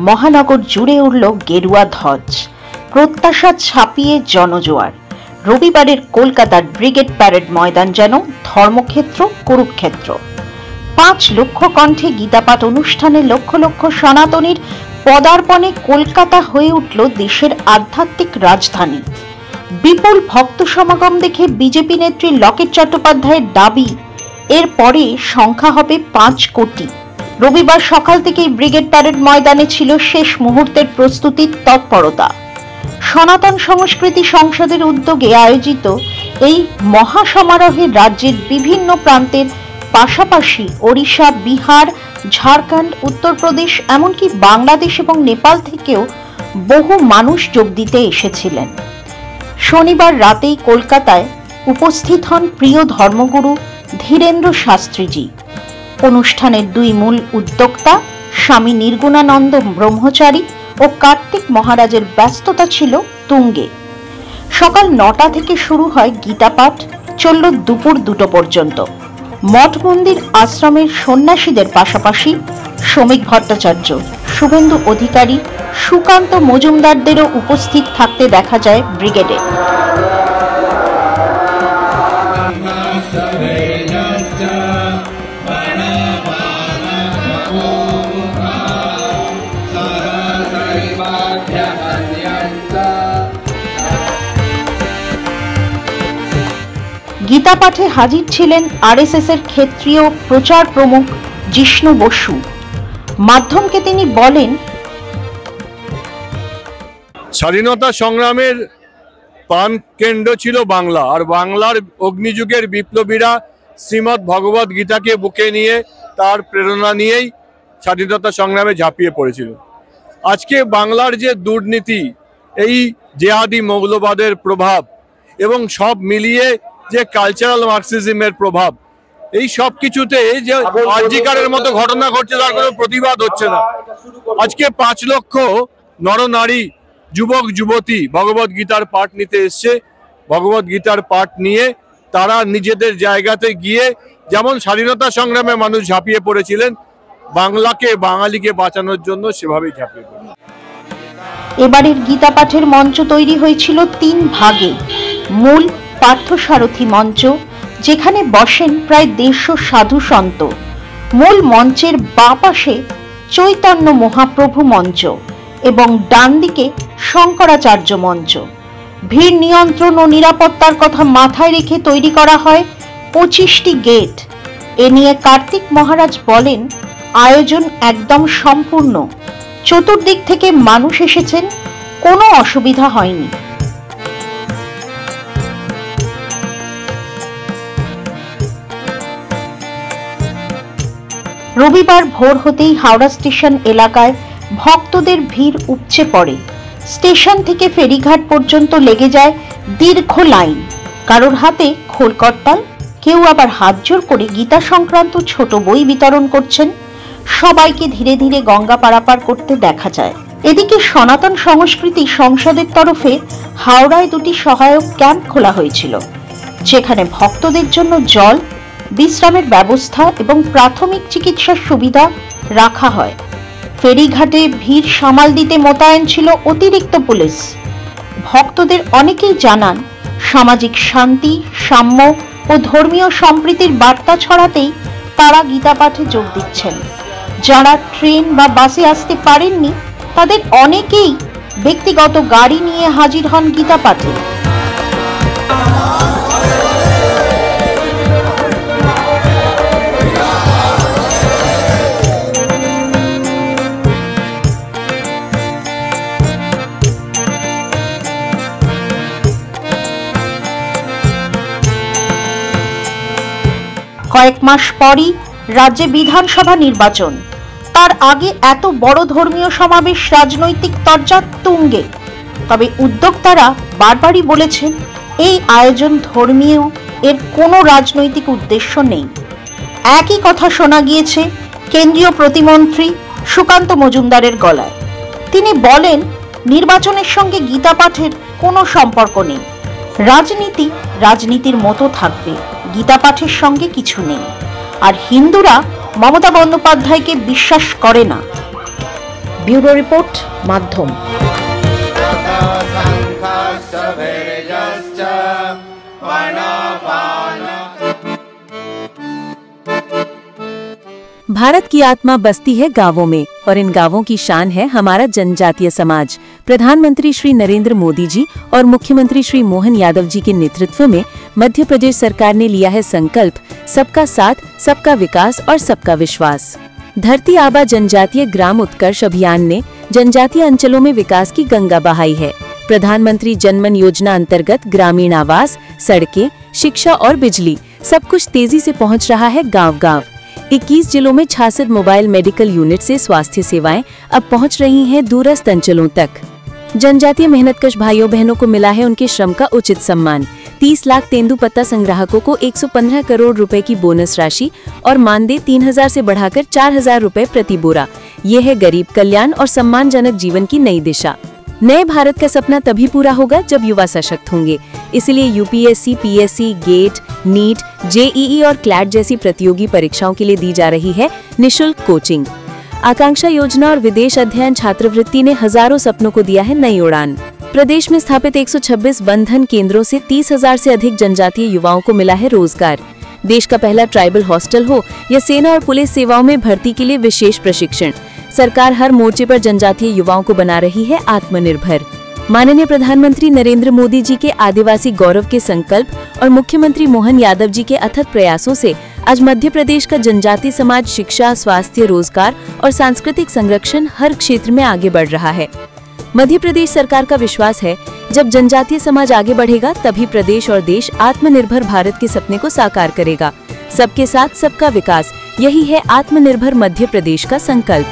মহানগর জুড়ে উঠল গেরুয়া ধ্বজ, প্রত্যাশা ছাপিয়ে জনজোয়ার। রবিবারের কলকাতার ব্রিগেড প্যারেড ময়দান যেন ধর্মক্ষেত্র, কুরুক্ষেত্র। 5 লক্ষ কণ্ঠে গীতাপাঠ অনুষ্ঠানে লক্ষ লক্ষ সনাতনীর পদার্পণে কলকাতা হয়ে উঠল দেশের আধ্যাত্মিক রাজধানী। বিপুল ভক্ত সমাগম দেখে বিজেপি নেত্রী লকেট চট্টোপাধ্যায়ের দাবি, এরপরে সংখ্যা হবে 5 কোটি। রবিবার সকাল থেকেই ব্রিগেড প্যারেড ময়দানে ছিল শেষ মুহূর্তের প্রস্তুতির তৎপরতা। সনাতন সংস্কৃতি সংসদের উদ্যোগে আয়োজিত এই মহাসমারোহে রাজ্যের বিভিন্ন প্রান্তের পাশাপাশি ওড়িশা, বিহার, ঝাড়খণ্ড, উত্তরপ্রদেশ, এমনকি বাংলাদেশ এবং নেপাল থেকেও বহু মানুষ যোগ দিতে এসেছিলেন। শনিবার রাতেই কলকাতায় উপস্থিত হন প্রিয় ধর্মগুরু ধীরেন্দ্র শাস্ত্রীজি। অনুষ্ঠানের 2 মূল উদ্যোক্তা স্বামী নির্গুণানন্দ ব্রহ্মচারী ও কার্তিক মহারাজের ব্যস্ততা ছিল তুঙ্গে। সকাল 9টা থেকে শুরু হয় গীতাপাঠ, চলল দুপুর 2টো পর্যন্ত। মঠ মন্দির আশ্রমের সন্ন্যাসীদের পাশাপাশি শ্রমিক ভট্টাচার্য, শুভেন্দু অধিকারী, সুকান্ত মজুমদারদেরও উপস্থিত থাকতে দেখা যায় ব্রিগেডে। গীতা পাঠে হাজির ছিলেন আরএসএস এর ক্ষেত্রীয় প্রচার প্রমুখ জিষ্ণু বসু। মাধ্যমকে তিনি বলেন, স্বাধীনতা সংগ্রামের প্রাণ কেন্দ্র ছিল বাংলা, আর বাংলার অগ্নিযুগের বিপ্লবীরা শ্রীমদ্ ভগবত গীতাকে বুকে নিয়ে তার প্রেরণা নিয়েই স্বাধীনতা সংগ্রামে ঝাঁপিয়ে পড়েছিল। আজকে বাংলার যে দুর্নীতি, এই জেহাদি মৌলবাদের প্রভাব এবং সব মিলিয়ে যে কালচারাল মার্কসিজমের প্রভাব, এই সব কিছুতে যে আরজিকারের মতো ঘটনা ঘটছে তার কোনো প্রতিবাদ হচ্ছে না। আজকে 5 লক্ষ নরনারী, যুবক যুবতী ভগবত গীতার পাঠ নিতে এসছে। ভগবত গীতার পাঠ নিয়ে তারা নিজেদের জায়গাতে গিয়ে যেমন স্বাধীনতা সংগ্রামে মানুষ ঝাঁপিয়ে পড়েছিলেন, বাংলাকে, বাঙালিকে বাঁচানোর জন্য সেভাবেই ঝাঁপিয়ে পড়ে। এবারের গীতা পাঠের মঞ্চ তৈরি হয়েছিল 3 ভাগে। মূল পার্থসারথী মঞ্চ, যেখানে বসেন প্রায় 150 সাধু সন্ত। মূল মঞ্চের বাঁ পাশে চৈতন্য মহাপ্রভু মঞ্চ এবং ডান দিকে শঙ্করাচার্য মঞ্চ। ভিড় নিয়ন্ত্রণ ও নিরাপত্তার কথা মাথায় রেখে তৈরি করা হয় 25টি গেট। এ নিয়ে কার্তিক মহারাজ বলেন, আয়োজন একদম সম্পূর্ণ। চতুর্দিক থেকে মানুষ এসেছেন, কোনো অসুবিধা হয়নি। রবিবার ভোর হতেই হাওড়া স্টেশন এলাকায় ভক্তদের ভিড় উপচে পড়ে। স্টেশন থেকে ফেরিঘাট পর্যন্ত লেগে যায় দীর্ঘ লাইন। কারোর হাতে খোলকর্তাল, কেউ আবার হাত জোর করে গীতা সংক্রান্ত ছোট বই বিতরণ করছেন। সবাইকে ধীরে ধীরে গঙ্গা পারাপার করতে দেখা যায়। এদিকে সনাতন সংস্কৃতি সংসদের তরফে হাওড়ায় 2টি সহায়ক ক্যাম্প খোলা হয়েছিল, যেখানে ভক্তদের জন্য জল, বিশ্রামের ব্যবস্থা এবং প্রাথমিক চিকিৎসার সুবিধা রাখা হয়। ফেরিঘাটে ভিড় সামাল দিতে মোতায়েন ছিল অতিরিক্ত পুলিশ। ভক্তদের অনেকেই জানান, সামাজিক শান্তি, সাম্য ও ধর্মীয় সম্প্রীতির বার্তা ছড়াতেই তারা গীতা পাঠে যোগ দিচ্ছেন। যারা ট্রেন বা বাসে আসতে পারেননি, তাদের অনেকেই ব্যক্তিগত গাড়ি নিয়ে হাজির হন গীতা পাঠে। কয়েক মাস পরই রাজ্যে বিধানসভা নির্বাচন। তার আগে এত বড় ধর্মীয় সমাবেশ রাজনৈতিক তরজা তুঙ্গে। তবে উদ্যোক্তারা বারবারই বলেছেন, এই আয়োজন ধর্মীয়, এর কোনো রাজনৈতিক উদ্দেশ্য নেই। একই কথা শোনা গিয়েছে কেন্দ্রীয় প্রতিমন্ত্রী সুকান্ত মজুমদারের গলায়। তিনি বলেন, নির্বাচনের সঙ্গে গীতা পাঠের কোনো সম্পর্ক নেই। রাজনীতি রাজনীতির মতো থাকবে, গীতা পাঠের সঙ্গে কিছু নেই। আর হিন্দুরা মমতা বন্দ্যোপাধ্যায়কে বিশ্বাস করে না। ব্যুরো রিপোর্ট, মাধ্যম। भारत की आत्मा बसती है गांवों में और इन गांवों की शान है हमारा जनजातीय समाज। प्रधानमंत्री श्री नरेंद्र मोदी जी और मुख्यमंत्री श्री मोहन यादव जी के नेतृत्व में मध्य प्रदेश सरकार ने लिया है संकल्प, सबका साथ, सबका विकास और सबका विश्वास। धरती आबा जनजातीय ग्राम उत्कर्ष अभियान ने जनजातीय अंचलों में विकास की गंगा बहाई है। प्रधानमंत्री जनमन योजना अंतर्गत ग्रामीण आवास, सड़कें, शिक्षा और बिजली सब कुछ तेजी से पहुंच रहा है गांव-गांव। 21 जिलों में 66 मोबाइल मेडिकल यूनिट से स्वास्थ्य सेवाएं अब पहुंच रही हैं दूरस्थ अंचलों तक। जनजातीय मेहनतकश भाइयों बहनों को मिला है उनके श्रम का उचित सम्मान। 30 लाख तेंदुपत्ता संग्राहकों को 115 करोड़ रुपए की बोनस राशि और मानदेय 3000 से बढ़ाकर 4000 रुपए प्रति बोरा। ये है गरीब कल्याण और सम्मानजनक जीवन की नई दिशा। नए भारत का सपना तभी पूरा होगा जब युवा सशक्त होंगे। इसलिए UPSC, PSC, GATE, NEET, JEE और क्लैट जैसी प्रतियोगी परीक्षाओं के लिए दी जा रही है निशुल्क कोचिंग। आकांक्षा योजना और विदेश अध्ययन छात्रवृत्ति ने हजारों सपनों को दिया है नई उड़ान। प्रदेश में स्थापित 126 बंधन केंद्रों से 30,000 से अधिक जनजातीय युवाओं को मिला है रोजगार। देश का पहला ट्राइबल हॉस्टल हो या सेना और पुलिस सेवाओं में भर्ती के लिए विशेष प्रशिक्षण, सरकार हर मोर्चे पर जनजातीय युवाओं को बना रही है आत्मनिर्भर। माननीय प्रधानमंत्री नरेंद्र मोदी जी के आदिवासी गौरव के संकल्प और मुख्यमंत्री मोहन यादव जी के अथक प्रयासों से आज मध्य प्रदेश का जनजातीय समाज शिक्षा, स्वास्थ्य, रोजगार और सांस्कृतिक संरक्षण हर क्षेत्र में आगे बढ़ रहा है। मध्य प्रदेश सरकार का विश्वास है, जब जनजातीय समाज आगे बढ़ेगा तभी प्रदेश और देश आत्मनिर्भर भारत के सपने को साकार करेगा। सबके साथ सबका विकास, यही है आत्मनिर्भर मध्य प्रदेश का संकल्प।